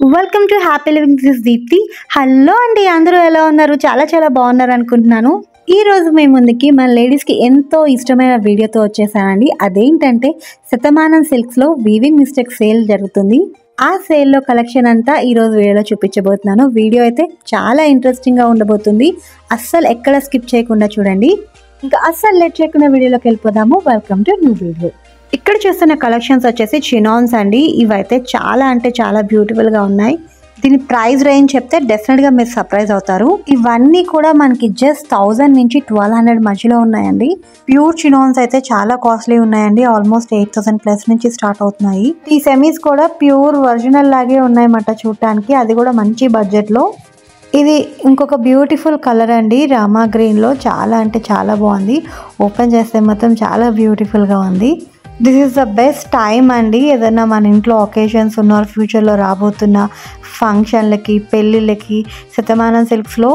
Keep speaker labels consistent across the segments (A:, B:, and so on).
A: Welcome to happy living this Deepthi. Hello అండి, అందరూ ఎలా ఉన్నారు? చాలా బాగున్నారు అనుకుంటున్నాను. ఈ రోజు మీ ముందుకి మన లేడీస్కి ఎంతో ఇష్టమైన వీడియోతో వచ్చేసానండి. అదేంటంటే శతమానం సిల్క్స్లో వీవింగ్ మిస్టేక్ సేల్ జరుగుతుంది. ఆ సేల్లో కలెక్షన్ అంతా ఈ రోజు వీడియోలో చూపించబోతున్నాను. వీడియో అయితే చాలా ఇంట్రెస్టింగ్గా ఉండబోతుంది. అస్సలు ఎక్కడ స్కిప్ చేయకుండా చూడండి. ఇంకా అస్సలు లేట్ చేయకుండా వీడియోలోకి వెళ్ళిపోదాము. Welcome to new video. ఇక్కడ చూస్తున్న కలెక్షన్స్ వచ్చేసి చినాన్స్ అండి. ఇవైతే చాలా బ్యూటిఫుల్ గా ఉన్నాయి. దీని ప్రైస్ రేంజ్ చెప్తే డెఫినెట్ గా మీరు సర్ప్రైజ్ అవుతారు. ఇవన్నీ కూడా మనకి జస్ట్ 1000 నుంచి 1200 మధ్యలో ఉన్నాయండి. ప్యూర్ చినాన్స్ అయితే చాలా కాస్ట్లీ ఉన్నాయండి. ఆల్మోస్ట్ 8000 ప్లస్ నుంచి స్టార్ట్ అవుతున్నాయి. ఈ సెమీస్ కూడా ప్యూర్ ఒరిజినల్ లాగే ఉన్నాయన్నమాట చూడటానికి. అది కూడా మంచి బడ్జెట్ లో. ఇది ఇంకొక బ్యూటిఫుల్ కలర్ అండి, రామా గ్రీన్ లో. చాలా బాగుంది. ఓపెన్ చేస్తే మాత్రం చాలా బ్యూటిఫుల్ గా ఉంది. This is the best time అండి. ఏదైనా మన ఇంట్లో ఒకేషన్స్ ఉన్న ఫ్యూచర్లో రాబోతున్న ఫంక్షన్లకి, పెళ్ళిళ్ళకి శతమానం సిల్క్స్లో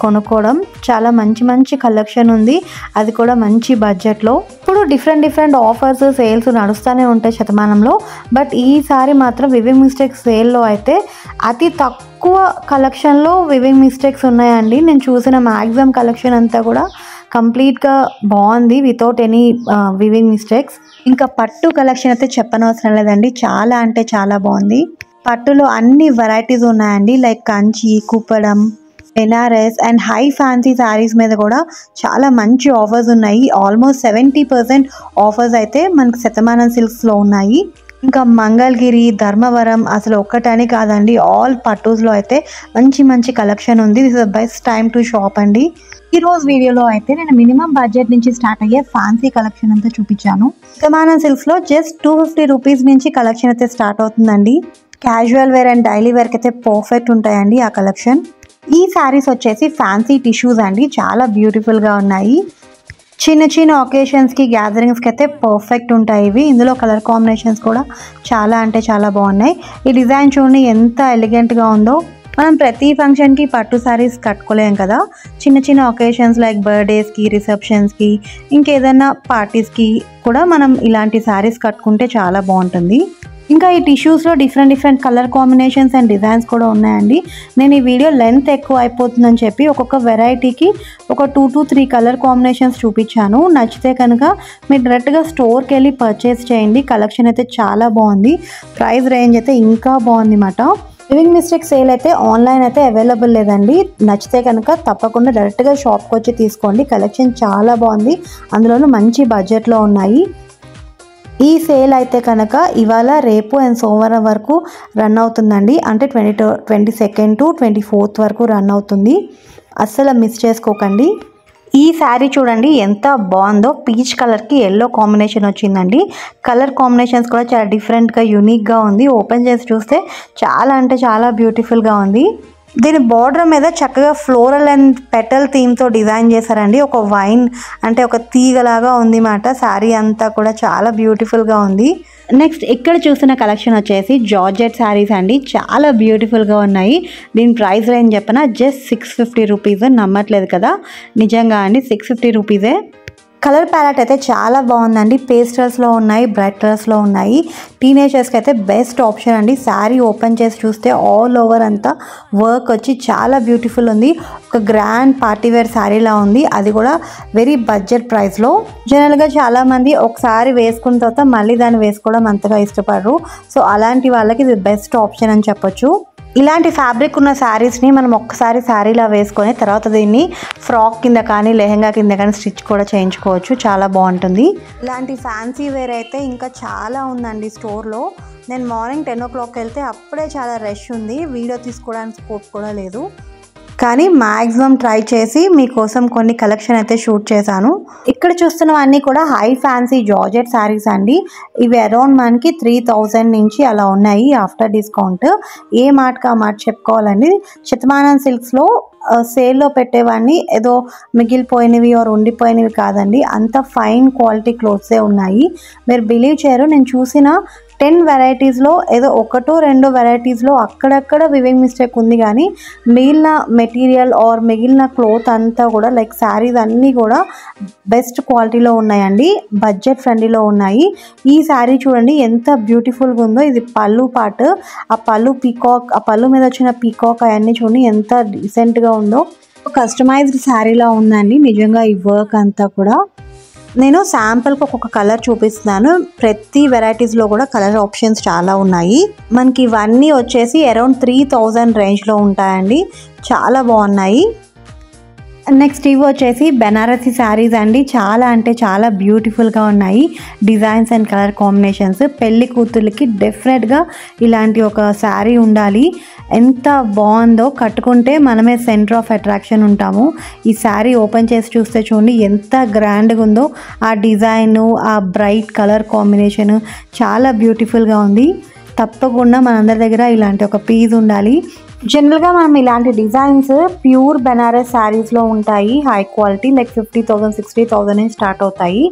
A: కొనుక్కోవడం. చాలా మంచి కలెక్షన్ ఉంది, అది కూడా మంచి బడ్జెట్లో. ఇప్పుడు డిఫరెంట్ ఆఫర్స్, సేల్స్ నడుస్తూనే ఉంటాయి శతమానంలో. బట్ ఈసారి మాత్రం వివింగ్ మిస్టేక్స్ సేల్లో అయితే అతి తక్కువ కలెక్షన్లో వివింగ్ మిస్టేక్స్ ఉన్నాయండి. నేను చూసిన మ్యాక్సిమం కలెక్షన్ అంతా కూడా కంప్లీట్గా బాగుంది, వితౌట్ ఎనీ వివింగ్ మిస్టేక్స్. ఇంకా పట్టు కలెక్షన్ అయితే చెప్పనవసరం లేదండి. చాలా బాగుంది. పట్టులో అన్ని వెరైటీస్ ఉన్నాయండి. Like Kanchi, Kuppadam, Banaras and high fancy sarees మీద కూడా చాలా మంచి ఆఫర్స్ ఉన్నాయి. ఆల్మోస్ట్ 70% ఆఫర్స్ అయితే మనకి శతమానం సిల్క్స్లో ఉన్నాయి. ఇంకా మంగళగిరి, ధర్మవరం అసలు ఒక్కటని కాదండి, ఆల్ పట్టూస్లో అయితే మంచి కలెక్షన్ ఉంది. This is the best time to shop అండి. ఈ రోజు వీడియోలో అయితే నేను మినిమం బడ్జెట్ నుంచి స్టార్ట్ అయ్యే ఫ్యాన్సీ కలెక్షన్ అంతా చూపించాను. శతమానం సిల్క్స్లో జస్ట్ 250 రూపీస్ నుంచి కలెక్షన్ అయితే స్టార్ట్ అవుతుందండి. క్యాజువల్ వేర్ అండ్ డైలీ వేర్కి అయితే పర్ఫెక్ట్ ఉంటాయండి ఆ కలెక్షన్. ఈ శారీస్ వచ్చేసి ఫ్యాన్సీ టిష్యూస్ అండి, చాలా బ్యూటిఫుల్గా ఉన్నాయి. చిన్న ఒకేషన్స్కి, గ్యాదరింగ్స్కి అయితే పర్ఫెక్ట్ ఉంటాయి ఇవి. ఇందులో కలర్ కాంబినేషన్స్ కూడా చాలా బాగున్నాయి. ఈ డిజైన్ చూడండి ఎంత ఎలిగెంట్గా ఉందో. మనం ప్రతి ఫంక్షన్కి పట్టు శారీస్ కట్టుకోలేం కదా. చిన్న ఒకేషన్స్ లైక్ బర్త్డేస్కి, రిసెప్షన్స్కి, ఇంకేదైనా పార్టీస్కి కూడా మనం ఇలాంటి శారీస్ కట్టుకుంటే చాలా బాగుంటుంది. ఇంకా ఈ టిష్యూస్లో different colour combinations and designs కూడా ఉన్నాయండి. నేను ఈ వీడియో లెంత్ ఎక్కువ అయిపోతుందని చెప్పి ఒక్కొక్క వెరైటీకి ఒక 2 to 3 కలర్ కాంబినేషన్స్ చూపించాను. నచ్చితే కనుక మీరు డైరెక్ట్గా స్టోర్కి వెళ్ళి పర్చేస్ చేయండి. కలెక్షన్ అయితే చాలా బాగుంది. ప్రైస్ రేంజ్ అయితే ఇంకా బాగుంది అన్నమాట. వివింగ్ మిస్టేక్ సేల్ అయితే ఆన్లైన్ అయితే అవైలబుల్ లేదండి. నచ్చితే కనుక తప్పకుండా డైరెక్ట్గా షాప్కి వచ్చి తీసుకోండి. కలెక్షన్ చాలా బాగుంది, అందులోనూ మంచి బడ్జెట్లో ఉన్నాయి. ఈ సేల్ అయితే కనుక ఇవాళ, రేపు అండ్ సోమవారం వరకు రన్ అవుతుందండి. అంటే 22nd to 24th వరకు రన్ అవుతుంది. అస్సలు మిస్ చేసుకోకండి. ఈ శారీ చూడండి ఎంత బాగుందో. పీచ్ కలర్కి ఎల్లో కాంబినేషన్ వచ్చిందండి. కలర్ కాంబినేషన్స్ కూడా చాలా డిఫరెంట్గా, యూనిక్గా ఉంది. ఓపెన్ చేసి చూస్తే చాలా బ్యూటిఫుల్గా ఉంది. దీని బార్డర్ మీద చక్కగా ఫ్లోరల్ అండ్ పెటల్ థీమ్తో డిజైన్ చేశారండి. ఒక వైన్ అంటే ఒక తీగలాగా ఉంది మాట. శారీ అంతా కూడా చాలా బ్యూటిఫుల్గా ఉంది. నెక్స్ట్ ఇక్కడ చూస్తున్న కలెక్షన్ వచ్చేసి జార్జెట్ శారీస్ అండి. చాలా బ్యూటిఫుల్గా ఉన్నాయి. దీని ప్రైస్ రేంజ్ చెప్పిన జస్ట్ 650 రూపీస్. నమ్మట్లేదు కదా, నిజంగా అండి 650 రూపీసే. కలర్ ప్యాలెట్ అయితే చాలా బాగుందండి. పేస్టల్స్లో ఉన్నాయి, బ్రైట్ కలర్స్లో ఉన్నాయి. టీనేజర్స్కి అయితే బెస్ట్ ఆప్షన్ అండి. శారీ ఓపెన్ చేసి చూస్తే ఆల్ ఓవర్ అంతా వర్క్ వచ్చి చాలా బ్యూటిఫుల్ ఉంది. ఒక గ్రాండ్ పార్టీవేర్ శారీలా ఉంది, అది కూడా వెరీ బడ్జెట్ ప్రైస్లో. జనరల్గా చాలామంది ఒకసారి వేసుకున్న తర్వాత మళ్ళీ దాన్ని వేసుకోవడం అంతగా ఇష్టపడరు. సో అలాంటి వాళ్ళకి ఇది బెస్ట్ ఆప్షన్ అని చెప్పొచ్చు. ఇలాంటి ఫ్యాబ్రిక్ ఉన్న శారీస్ని మనం ఒక్కసారి శారీలా వేసుకొని తర్వాత దీన్ని ఫ్రాక్ కింద కానీ, లెహెంగా కింద కానీ స్టిచ్ కూడా చేయించుకోవచ్చు. చాలా బాగుంటుంది. ఇలాంటి ఫ్యాన్సీ వేర్ అయితే ఇంకా చాలా ఉందండి స్టోర్లో. నేను మార్నింగ్ 10 o'clock వెళ్తే అప్పుడే చాలా రష్ ఉంది. వీడియో తీసుకోవడానికి స్కోప్ కూడా లేదు. కానీ మ్యాక్సిమం ట్రై చేసి మీకోసం కొన్ని కలెక్షన్ అయితే షూట్ చేశాను. ఇక్కడ చూస్తున్నవన్నీ కూడా హై ఫ్యాన్సీ జార్జెట్ శారీస్ అండి. ఇవి అరౌండ్ మనకి 3000 నుంచి అలా ఉన్నాయి ఆఫ్టర్ డిస్కౌంట్. ఏ మాటకా మాట చెప్పుకోవాలండి. శతమానం సిల్క్స్లో సేల్లో పెట్టేవాడిని ఏదో మిగిలిపోయినవి ఆర్ ఉండిపోయినవి కాదండి. అంత ఫైన్ క్వాలిటీ క్లోత్సే ఉన్నాయి. మీరు బిలీవ్ చేయరు, నేను చూసిన 10 వెరైటీస్లో ఏదో ఒకటో రెండో వెరైటీస్లో అక్కడక్కడ వివింగ్ మిస్టేక్ ఉంది, కానీ మిగిలిన మెటీరియల్ ఆర్ మిగిలిన క్లోత్ అంతా కూడా లైక్ శారీస్ అన్నీ కూడా బెస్ట్ క్వాలిటీలో ఉన్నాయండి, బడ్జెట్ ఫ్రెండ్లీలో ఉన్నాయి. ఈ శారీ చూడండి ఎంత బ్యూటిఫుల్గా ఉందో. ఇది పళ్ళు పార్ట్, ఆ పళ్ళు పీకాక్, ఆ పళ్ళు మీద వచ్చిన పీకాక్ అవన్నీ చూడండి ఎంత డీసెంట్గా ఉందో. కస్టమైజ్డ్ శారీలా ఉందండి నిజంగా ఈ వర్క్ అంతా కూడా. నేను శాంపుల్కి ఒక్కొక్క కలర్ చూపిస్తున్నాను. ప్రతి వెరైటీస్లో కూడా కలర్ ఆప్షన్స్ చాలా ఉన్నాయి. మనకి ఇవన్నీ వచ్చేసి అరౌండ్ 3000 రేంజ్లో ఉంటాయండి, చాలా బాగున్నాయి. నెక్స్ట్ ఇవి వచ్చేసి బెనారసీ శారీస్ అండి, చాలా అంటే చాలా బ్యూటిఫుల్గా ఉన్నాయి. డిజైన్స్ అండ్ కలర్ కాంబినేషన్స్, పెళ్లి కూతుర్లకి డెఫినెట్గా ఇలాంటి ఒక శారీ ఉండాలి. ఎంత బాగుందో, కట్టుకుంటే మనమే సెంటర్ ఆఫ్ అట్రాక్షన్ ఉంటాము. ఈ శారీ ఓపెన్ చేసి చూస్తే చూడండి ఎంత గ్రాండ్గా ఉందో. ఆ డిజైను, ఆ బ్రైట్ కలర్ కాంబినేషన్ చాలా బ్యూటిఫుల్గా ఉంది. తప్పకుండా మనందరి దగ్గర ఇలాంటి ఒక పీస్ ఉండాలి. జనరల్గా మనం ఇలాంటి డిజైన్స్ ప్యూర్ బెనారస్ శారీస్లో ఉంటాయి, హై క్వాలిటీ లైక్ 50,000 60,000 నుంచి స్టార్ట్ అవుతాయి,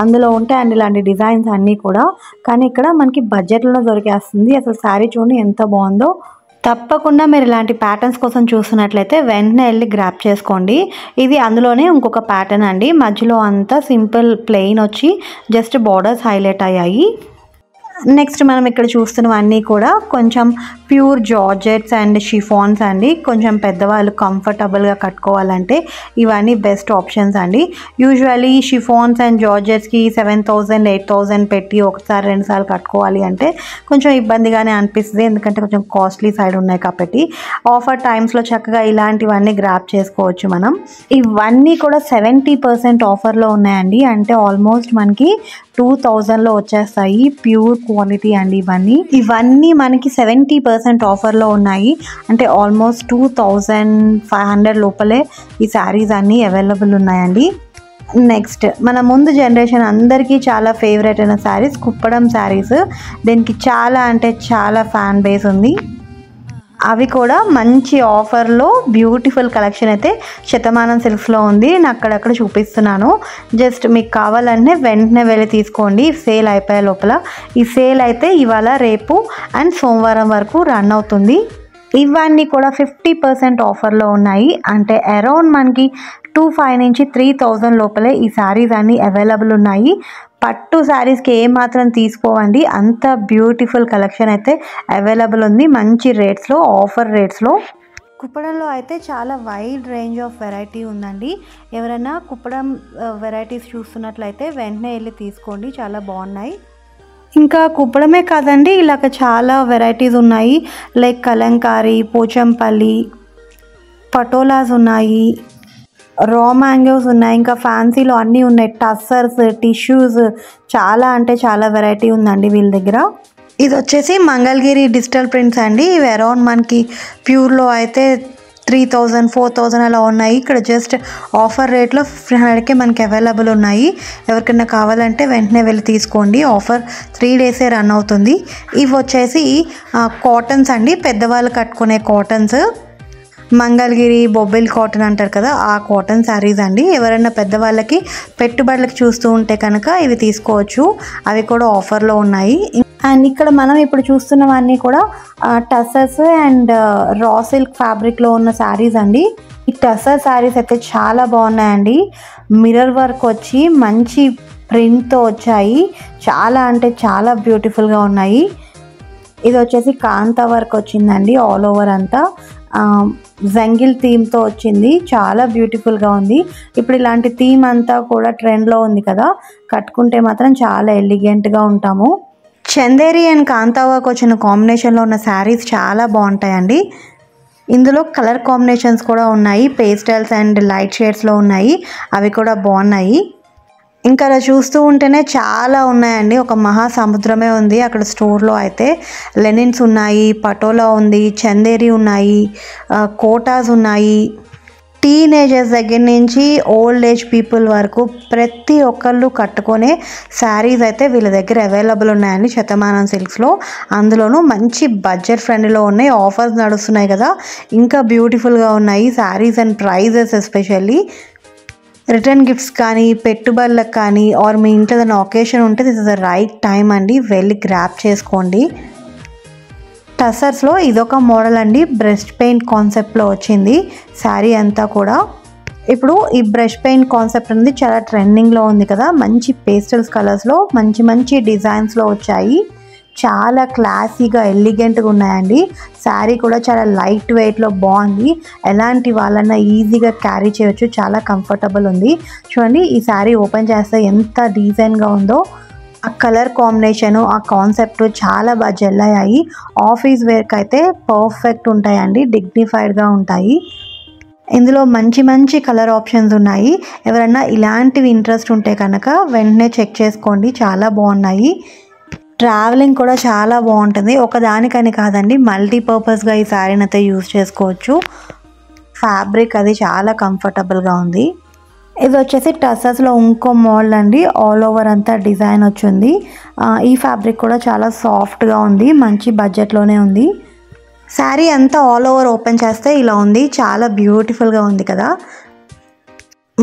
A: అందులో ఉంటాయి అండ్ ఇలాంటి డిజైన్స్ అన్నీ కూడా. కానీ ఇక్కడ మనకి బడ్జెట్లో దొరికేస్తుంది. అసలు శారీ చూడండి ఎంత బాగుందో. తప్పకుండా మీరు ఇలాంటి ప్యాటర్న్స్ కోసం చూస్తున్నట్లయితే వెంటనే వెళ్ళి గ్రాప్ చేసుకోండి. ఇది అందులోనే ఇంకొక ప్యాటర్న్ అండి, మధ్యలో అంతా సింపుల్ ప్లెయిన్ వచ్చి జస్ట్ బార్డర్స్ హైలైట్ అయ్యాయి. నెక్స్ట్ మనం ఇక్కడ చూస్తున్నవన్నీ కూడా కొంచెం ప్యూర్ జార్జెట్స్ అండ్ షిఫాన్స్ అండి. కొంచెం పెద్దవాళ్ళు కంఫర్టబుల్గా కట్టుకోవాలంటే ఇవన్నీ బెస్ట్ ఆప్షన్స్ అండి. యూజువల్లీ షిఫాన్స్ అండ్ జార్జెట్స్కి 7,000 8,000 పెట్టి ఒకసారి 2 సార్లు కట్టుకోవాలి అంటే కొంచెం ఇబ్బందిగానే అనిపిస్తుంది, ఎందుకంటే కొంచెం కాస్ట్లీ సైడ్ ఉన్నాయి కాబట్టి. ఆఫర్ టైమ్స్లో చక్కగా ఇలాంటివన్నీ గ్రాప్ చేసుకోవచ్చు మనం. ఇవన్నీ కూడా 70% ఆఫర్లో ఉన్నాయండి, అంటే ఆల్మోస్ట్ మనకి 2000లో వచ్చేస్తాయి. ప్యూర్ క్వాలిటీ అండి ఇవన్నీ మనకి 70% ఆఫర్లో ఉన్నాయి, అంటే ఆల్మోస్ట్ 2500 లోపలే ఈ శారీస్ అన్నీ అవైలబుల్ ఉన్నాయండి. నెక్స్ట్ మన ముందు జనరేషన్ అందరికీ చాలా ఫేవరెట్ అయిన శారీస్ కుప్పడం శారీస్. దీనికి చాలా అంటే చాలా ఫ్యాన్ బేస్ ఉంది. అవి కూడా మంచి ఆఫర్లో బ్యూటిఫుల్ కలెక్షన్ అయితే శతమానం సిల్క్స్లో ఉంది. నేను అక్కడక్కడ చూపిస్తున్నాను, జస్ట్ మీకు కావాలంటే వెంటనే వెళ్ళి తీసుకోండి సేల్ అయిపోయే లోపల. ఈ సేల్ అయితే ఇవాళ రేపు అండ్ సోమవారం వరకు రన్ అవుతుంది. ఇవన్నీ కూడా 50% ఆఫర్లో ఉన్నాయి, అంటే అరౌండ్ మనకి 2500 నుంచి 3000 లోపలే ఈ శారీస్ అన్నీ అవైలబుల్ ఉన్నాయి. పట్టు శారీస్కి ఏమాత్రం తీసుకోవండి, అంత బ్యూటిఫుల్ కలెక్షన్ అయితే అవైలబుల్ ఉంది మంచి రేట్స్లో, ఆఫర్ రేట్స్లో. కుప్పడంలో అయితే చాలా వైడ్ రేంజ్ ఆఫ్ వెరైటీ ఉందండి. ఎవరైనా కుప్పడం వెరైటీస్ చూస్తున్నట్లయితే వెంటనే వెళ్ళి తీసుకోండి, చాలా బాగున్నాయి. ఇంకా కుప్పడమే కాదండి, ఇలాగ చాలా వెరైటీస్ ఉన్నాయి, లైక్ కలంకారీ, పోచంపల్లి, పటోలాస్ ఉన్నాయి, రా మ్యాంగోస్ ఉన్నాయి, ఇంకా ఫ్యాన్సీలో అన్నీ ఉన్నాయి, టస్సర్స్, టిష్యూస్, చాలా అంటే చాలా వెరైటీ ఉందండి వీళ్ళ దగ్గర. ఇది వచ్చేసి మంగళగిరి డిజిటల్ ప్రింట్స్ అండి. ఇవి అరౌండ్ మనకి ప్యూర్లో అయితే 3000 4000 అలా ఉన్నాయి. ఇక్కడ జస్ట్ ఆఫర్ రేట్లో 1500కే మనకి అవైలబుల్ ఉన్నాయి. ఎవరికైనా కావాలంటే వెంటనే వెళ్ళి తీసుకోండి, ఆఫర్ 3 డేసే రన్ అవుతుంది. ఇవి వచ్చేసి కాటన్స్ అండి, పెద్దవాళ్ళు కట్టుకునే కాటన్స్, మంగళగిరి బొబ్బిల్ కాటన్ అంటారు కదా, ఆ కాటన్ శారీస్ అండి. ఎవరైనా పెద్దవాళ్ళకి పెట్టుబడులకు చూస్తూ ఉంటే కనుక ఇవి తీసుకోవచ్చు, అవి కూడా ఆఫర్లో ఉన్నాయి. అండ్ ఇక్కడ మనం ఇప్పుడు చూస్తున్నవన్నీ కూడా టసర్స్ అండ్ రా సిల్క్ ఫ్యాబ్రిక్లో ఉన్న శారీస్ అండి. ఈ టసర్ శారీస్ అయితే చాలా బాగున్నాయండి, మిర్రర్ వర్క్ వచ్చి మంచి ప్రింట్తో వచ్చాయి, చాలా అంటే చాలా బ్యూటిఫుల్గా ఉన్నాయి. ఇది వచ్చేసి కాంతా వర్క్ వచ్చిందండి, ఆల్ ఓవర్ అంతా జంగిల్ థీమ్తో వచ్చింది, చాలా బ్యూటిఫుల్గా ఉంది. ఇప్పుడు ఇలాంటి థీమ్ అంతా కూడా ట్రెండ్లో ఉంది కదా, కట్టుకుంటే మాత్రం చాలా ఎలిగెంట్గా ఉంటాము. చందేరి అండ్ కాంతా వర్క్ వచ్చిన కాంబినేషన్లో ఉన్న శారీస్ చాలా బాగుంటాయండి. ఇందులో కలర్ కాంబినేషన్స్ కూడా ఉన్నాయి, పేస్టల్స్ అండ్ లైట్ షేడ్స్లో ఉన్నాయి, అవి కూడా బాగున్నాయి. ఇంకా అలా చూస్తూ ఉంటేనే చాలా ఉన్నాయండి, ఒక మహాసముద్రమే ఉంది అక్కడ స్టోర్లో. అయితే లెనిన్స్ ఉన్నాయి, పటోలా ఉంది, చందేరి ఉన్నాయి, కోటాస్ ఉన్నాయి. టీనేజర్స్ దగ్గర నుంచి ఓల్డ్ ఏజ్ పీపుల్ వరకు ప్రతి ఒక్కళ్ళు కట్టుకునే శారీస్ అయితే వీళ్ళ దగ్గర అవైలబుల్ ఉన్నాయండి శతమానం సిల్క్స్లో. అందులోనూ మంచి బడ్జెట్ ఫ్రెండ్లీలో ఉన్నాయి, ఆఫర్స్ నడుస్తున్నాయి కదా, ఇంకా బ్యూటిఫుల్గా ఉన్నాయి sarees and prices especially. Return gifts కానీ పెట్టుబడులకు కానీ ఆర్ మీ ఇంట్లో ఏదైనా ఒకేషన్ ఉంటే this is the right time అండి, వెళ్ళి గ్రాప్ చేసుకోండి. టసర్స్లో ఇదొక మోడల్ అండి, బ్రష్ పెయింట్ కాన్సెప్ట్లో వచ్చింది శారీ అంతా కూడా. ఇప్పుడు ఈ బ్రష్ పెయింట్ కాన్సెప్ట్ అనేది చాలా ట్రెండింగ్లో ఉంది కదా, మంచి పేస్టల్స్ కలర్స్లో మంచి మంచి డిజైన్స్లో వచ్చాయి. చాలా క్లాసీగా ఎలిగెంట్గా ఉన్నాయండి. శారీ కూడా చాలా లైట్ వెయిట్లో బాగుంది, ఎలాంటి వాళ్ళన్నా ఈజీగా క్యారీ చేయొచ్చు, చాలా కంఫర్టబుల్ ఉంది. చూడండి ఈ శారీ ఓపెన్ చేస్తే ఎంత డిజైన్గా ఉందో, ఆ కలర్ కాంబినేషను ఆ కాన్సెప్ట్ చాలా బాగా జెల్ అయ్యాయి. ఆఫీస్ వేర్కి అయితే పర్ఫెక్ట్ ఉంటాయండి, డిగ్నిఫైడ్గా ఉంటాయి. ఇందులో మంచి మంచి కలర్ ఆప్షన్స్ ఉన్నాయి. ఎవరన్నా ఇలాంటివి ఇంట్రెస్ట్ ఉంటే కనుక వెంటనే చెక్ చేసుకోండి, చాలా బాగున్నాయి. ట్రావెలింగ్ కూడా చాలా బాగుంటుంది, ఒకదానికని కాదండి, మల్టీపర్పస్గా ఈ శారీని అయితే యూజ్ చేసుకోవచ్చు. ఫ్యాబ్రిక్ అది చాలా కంఫర్టబుల్గా ఉంది. ఇది వచ్చేసి టసర్స్లో ఇంకో మోడల్ అండి, ఆల్ ఓవర్ అంతా డిజైన్ వచ్చింది. ఈ ఫ్యాబ్రిక్ కూడా చాలా సాఫ్ట్గా ఉంది, మంచి బడ్జెట్లోనే ఉంది. శారీ అంతా ఆల్ ఓవర్ ఓపెన్ చేస్తే ఇలా ఉంది, చాలా బ్యూటిఫుల్గా ఉంది కదా.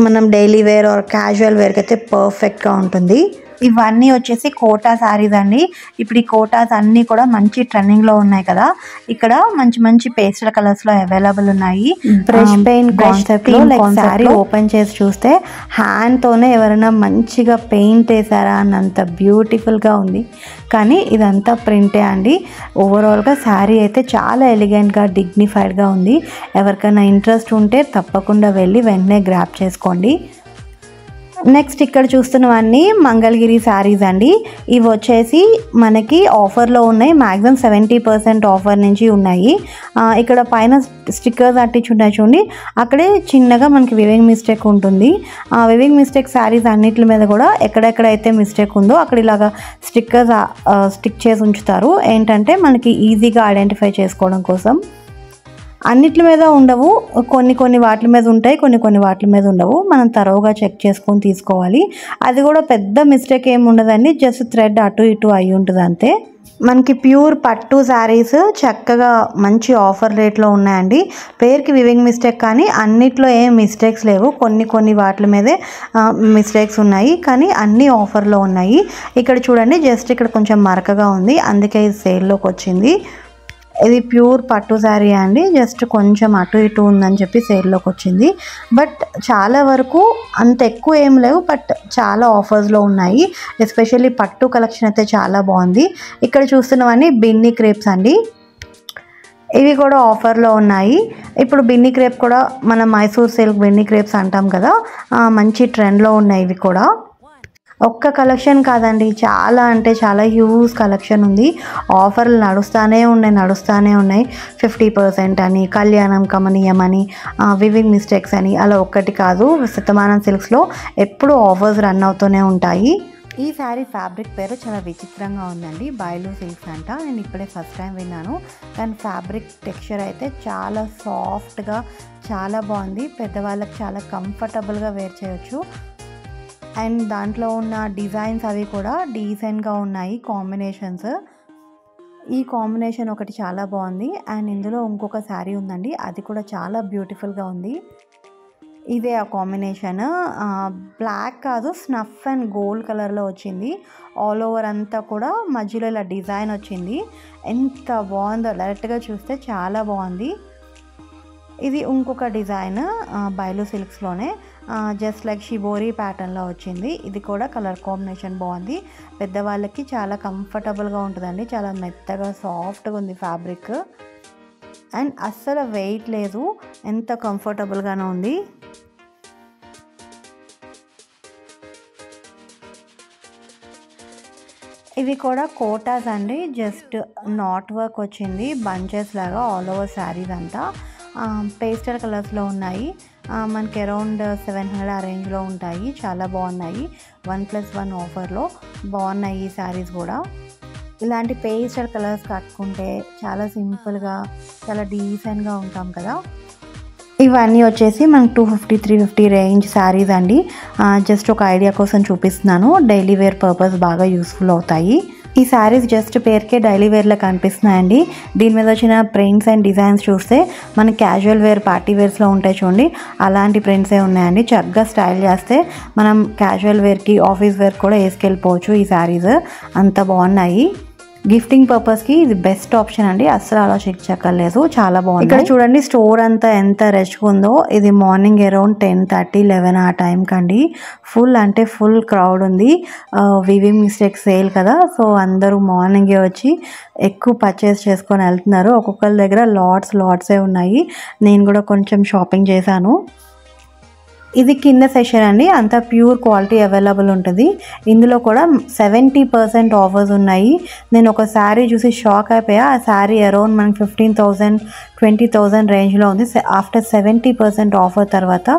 A: మనం డైలీ వేర్ ఆర్ క్యాజువల్ వేర్కి అయితే పర్ఫెక్ట్గా ఉంటుంది. ఇవన్నీ వచ్చేసి కోటా శారీస్ అండి. ఇప్పుడు ఈ కోటాస్ అన్నీ కూడా మంచి ట్రెండింగ్లో ఉన్నాయి కదా, ఇక్కడ మంచి మంచి పేస్టల్ కలర్స్లో అవైలబుల్ ఉన్నాయి. బ్రష్ పెయింట్ కాన్సెప్ట్లో లైక్ శారీ ఓపెన్ చేసి చూస్తే హ్యాండ్తోనే ఎవరైనా మంచిగా పెయింట్ వేసారా అన్నంత బ్యూటిఫుల్గా ఉంది. కానీ ఇదంతా ప్రింటే అండి. ఓవరాల్గా శారీ అయితే చాలా ఎలిగెంట్గా డిగ్నిఫైడ్గా ఉంది. ఎవరికైనా ఇంట్రెస్ట్ ఉంటే తప్పకుండా వెళ్ళి వెంటనే గ్రాప్ చేసుకోండి. నెక్స్ట్ ఇక్కడ చూస్తున్నవన్నీ మంగళగిరి శారీస్ అండి. ఇవి వచ్చేసి మనకి ఆఫర్లో ఉన్నాయి, మ్యాక్సిమం 70% ఆఫర్ నుంచి ఉన్నాయి. ఇక్కడ పైన స్టిక్కర్స్ అట్టించున్నాయి చూడండి, అక్కడే చిన్నగా మనకి వివింగ్ మిస్టేక్ ఉంటుంది. వివింగ్ మిస్టేక్ శారీస్ అన్నిటి మీద కూడా ఎక్కడెక్కడైతే మిస్టేక్ ఉందో అక్కడ ఇలాగా స్టిక్కర్స్ స్టిక్ చేసి ఉంచుతారు, ఏంటంటే మనకి ఈజీగా ఐడెంటిఫై చేసుకోవడం కోసం. అన్నిటి మీద ఉండవు, కొన్ని వాటి మీద ఉంటాయి, కొన్ని వాటి మీద ఉండవు. మనం తరోగా చెక్ చేసుకొని తీసుకోవాలి. అది కూడా పెద్ద మిస్టేక్ ఏమి ఉండదండి, జస్ట్ థ్రెడ్ అటు ఇటు అయి ఉంటుంది అంతే. మనకి ప్యూర్ పట్టు శారీస్ చక్కగా మంచి ఆఫర్ రేట్లో ఉన్నాయండి. పేరుకి వివింగ్ మిస్టేక్ కానీ అన్నిట్లో ఏం మిస్టేక్స్ లేవు, కొన్ని వాటి మీదే మిస్టేక్స్ ఉన్నాయి, కానీ అన్నీ ఆఫర్లో ఉన్నాయి. ఇక్కడ చూడండి జస్ట్ ఇక్కడ కొంచెం మరకగా ఉంది, అందుకే ఇది సేల్లోకి వచ్చింది. ఇది ప్యూర్ పట్టు శారీ అండి, జస్ట్ కొంచెం అటు ఇటు ఉందని చెప్పి సేల్లోకి వచ్చింది. బట్ చాలా వరకు అంత ఎక్కువ ఏం లేవు, బట్ చాలా ఆఫర్స్లో ఉన్నాయి. ఎస్పెషల్లీ పట్టు కలెక్షన్ అయితే చాలా బాగుంది. ఇక్కడ చూస్తున్నవన్నీ బిన్ని క్రేప్స్ అండి, ఇవి కూడా ఆఫర్లో ఉన్నాయి. ఇప్పుడు బిన్ని క్రేప్ కూడా మనం మైసూర్ సిల్క్ బిన్ని క్రేప్స్ అంటాం కదా, మంచి ట్రెండ్లో ఉన్నాయి ఇవి కూడా. ఒక్క కలెక్షన్ కాదండి, చాలా అంటే చాలా హ్యూజ్ కలెక్షన్ ఉంది. ఆఫర్లు నడుస్తూనే ఉన్నాయి. 50% అని, కళ్యాణం కమనీయం అని, వివింగ్ మిస్టేక్స్ అని, అలా ఒక్కటి కాదు, శతమానం సిల్క్స్లో ఎప్పుడూ ఆఫర్స్ రన్ అవుతూనే ఉంటాయి. ఈ శారీ ఫ్యాబ్రిక్ పేరు చాలా విచిత్రంగా ఉందండి, బయలు సిల్క్స్ అంట. నేను ఇప్పుడే ఫస్ట్ టైం విన్నాను, కానీ ఫ్యాబ్రిక్ టెక్స్చర్ అయితే చాలా సాఫ్ట్గా చాలా బాగుంది. పెద్దవాళ్ళకి చాలా కంఫర్టబుల్గా వేర్ చేయొచ్చు. అండ్ దాంట్లో ఉన్న డిజైన్స్ అవి కూడా డీసెంట్గా ఉన్నాయి, కాంబినేషన్స్. ఈ కాంబినేషన్ ఒకటి చాలా బాగుంది. అండ్ ఇందులో ఇంకొక శారీ ఉందండి, అది కూడా చాలా బ్యూటిఫుల్గా ఉంది. ఇదే ఆ కాంబినేషన్, బ్లాక్ కాదు, స్నఫ్ అండ్ గోల్డ్ కలర్లో వచ్చింది. ఆల్ ఓవర్ అంతా కూడా మధ్యలో ఇలా డిజైన్ వచ్చింది. ఎంత బాగుందో, డైరెక్ట్గా చూస్తే చాలా బాగుంది. ఇది ఇంకొక డిజైన్ బయలు సిల్క్స్లోనే, జస్ట్ లైక్ షిబోరి ప్యాటర్న్లో వచ్చింది. ఇది కూడా కలర్ కాంబినేషన్ బాగుంది, పెద్దవాళ్ళకి చాలా కంఫర్టబుల్గా ఉంటుందండి. చాలా మెత్తగా సాఫ్ట్గా ఉంది ఫ్యాబ్రిక్, అండ్ అస్సలు వెయిట్ లేదు, ఎంత కంఫర్టబుల్గానే ఉంది. ఇవి కూడా కోటాస్ అండి, జస్ట్ నాట్ వర్క్ వచ్చింది, బంచెస్ లాగా ఆల్ ఓవర్ శారీస్ అంతా. పేస్టల్ కలర్స్లో ఉన్నాయి, మనకి అరౌండ్ 700 ఆ రేంజ్లో ఉంటాయి. చాలా బాగున్నాయి, 1+1 ఆఫర్లో బాగున్నాయి ఈ శారీస్ కూడా. ఇలాంటి పేస్టల్ కలర్స్ కట్టుకుంటే చాలా సింపుల్గా చాలా డీసెంట్గా ఉంటాం కదా. ఇవన్నీ వచ్చేసి మనకు 250-350 రేంజ్ శారీస్ అండి. జస్ట్ ఒక ఐడియా కోసం చూపిస్తున్నాను, డైలీ వేర్ పర్పస్ బాగా యూస్ఫుల్ అవుతాయి. ఈ శారీస్ జస్ట్ పేరుకే డైలీ వేర్లో కనిపిస్తున్నాయండి. దీని మీద వచ్చిన ప్రింట్స్ అండ్ డిజైన్స్ చూస్తే మనకి క్యాజువల్ వేర్ పార్టీ వేర్స్లో ఉంటాయి చూడండి, అలాంటి ప్రింట్సే ఉన్నాయండి. చక్కగా స్టైల్ చేస్తే మనం క్యాజువల్ వేర్కి ఆఫీస్ వేర్ కూడా వేసుకెళ్ళిపోవచ్చు. ఈ శారీస్ అంత బాగున్నాయి. గిఫ్టింగ్ పర్పస్కి ఇది బెస్ట్ ఆప్షన్ అండి, అస్సలు ఆలోచించక్కర్లేదు, చాలా బాగుంది. ఇక్కడ చూడండి స్టోర్ అంతా ఎంత రష్గా ఉందో. ఇది మార్నింగ్ అరౌండ్ 10:30, 11 ఆ టైంకి అండి. ఫుల్ అంటే ఫుల్ క్రౌడ్ ఉంది. వివింగ్ మిస్టేక్ సేల్ కదా, అందరూ మార్నింగే వచ్చి ఎక్కువ పర్చేస్ చేసుకొని వెళ్తున్నారు. ఒక్కొక్కరి దగ్గర లాట్సే ఉన్నాయి. నేను కూడా కొంచెం షాపింగ్ చేశాను. ఇది కింద సెషన్ అండి, అంతా ప్యూర్ క్వాలిటీ అవైలబుల్ ఉంటుంది. ఇందులో కూడా 70% ఆఫర్స్ ఉన్నాయి. నేను ఒక శారీ చూసి షాక్ అయిపోయా. ఆ శారీ అరౌండ్ మనకి 15,000, 20,000 రేంజ్లో ఉంది. ఆఫ్టర్ 70% ఆఫర్ తర్వాత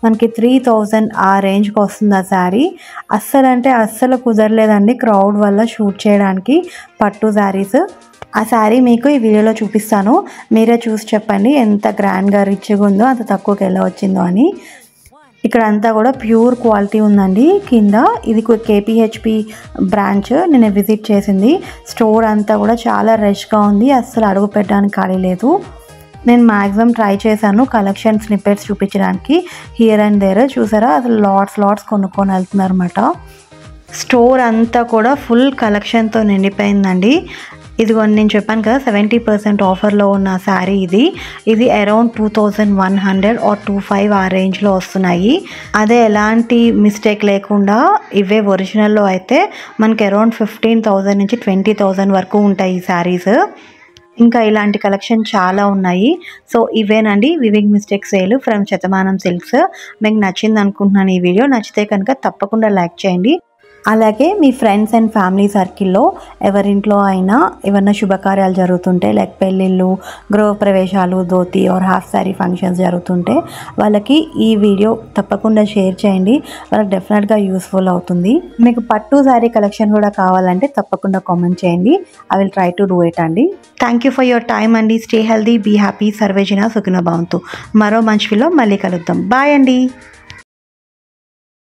A: మనకి 3,000 ఆ రేంజ్కి వస్తుంది ఆ శారీ. అస్సలు కుదరలేదండి క్రౌడ్ వల్ల షూట్ చేయడానికి పట్టు శారీస్. ఆ శారీ మీకు ఈ వీడియోలో చూపిస్తాను, మీరే చూసి చెప్పండి ఎంత గ్రాండ్గా రిచ్గా ఉందో, అంత తక్కువకి ఎలా వచ్చిందో అని. ఇక్కడ అంతా కూడా ప్యూర్ క్వాలిటీ ఉందండి. కింద ఇది కేపీహెచ్పి బ్రాంచ్ నేను విజిట్ చేసింది. స్టోర్ అంతా కూడా చాలా రష్గా ఉంది, అస్సలు అడుగు పెట్టడానికి ఖాళీ లేదు. నేను మ్యాక్సిమం ట్రై చేశాను కలెక్షన్ స్నిప్పెట్స్ చూపించడానికి. హియర్ అండ్ దేర్ చూసారా, అసలు లాట్స్ కొనుక్కొని వెళ్తున్నారు అన్నమాట. స్టోర్ అంతా కూడా ఫుల్ కలెక్షన్తో నిండిపోయిందండి. ఇదిగో నేను చెప్పాను కదా 70% ఆఫర్లో ఉన్న శారీ ఇది అరౌండ్ 2,100 ఆర్ 2,500 ఆ రేంజ్లో వస్తున్నాయి. అదే ఎలాంటి మిస్టేక్ లేకుండా ఇవే ఒరిజినల్లో అయితే మనకి అరౌండ్ 15,000 నుంచి 20,000 వరకు ఉంటాయి ఈ శారీస్. ఇంకా ఇలాంటి కలెక్షన్ చాలా ఉన్నాయి. ఇవేనండి weaving mistake sale from Shatamanam silks. మీకు నచ్చింది అనుకుంటున్నాను ఈ వీడియో. నచ్చితే కనుక తప్పకుండా లైక్ చేయండి. అలాగే మీ ఫ్రెండ్స్ అండ్ ఫ్యామిలీ సర్కిల్లో ఎవరింట్లో అయినా ఏమన్నా శుభకార్యాలు జరుగుతుంటే, లైక్ పెళ్ళిళ్ళు, గృహప్రవేశాలు, dhoti or half sari functions జరుగుతుంటే వాళ్ళకి ఈ వీడియో తప్పకుండా షేర్ చేయండి. వాళ్ళకి డెఫినెట్గా యూస్ఫుల్ అవుతుంది. మీకు పట్టు శారీ కలెక్షన్ కూడా కావాలంటే తప్పకుండా కామెంట్ చేయండి. I will try to do it అండి. Thank you for your time అండి. స్టే హెల్దీ, బీ హ్యాపీ, సర్వేజన సుఖినో భవంతు. మరో మంచి వీడియోలో మళ్ళీ కలుద్దాం. బాయ్ అండి.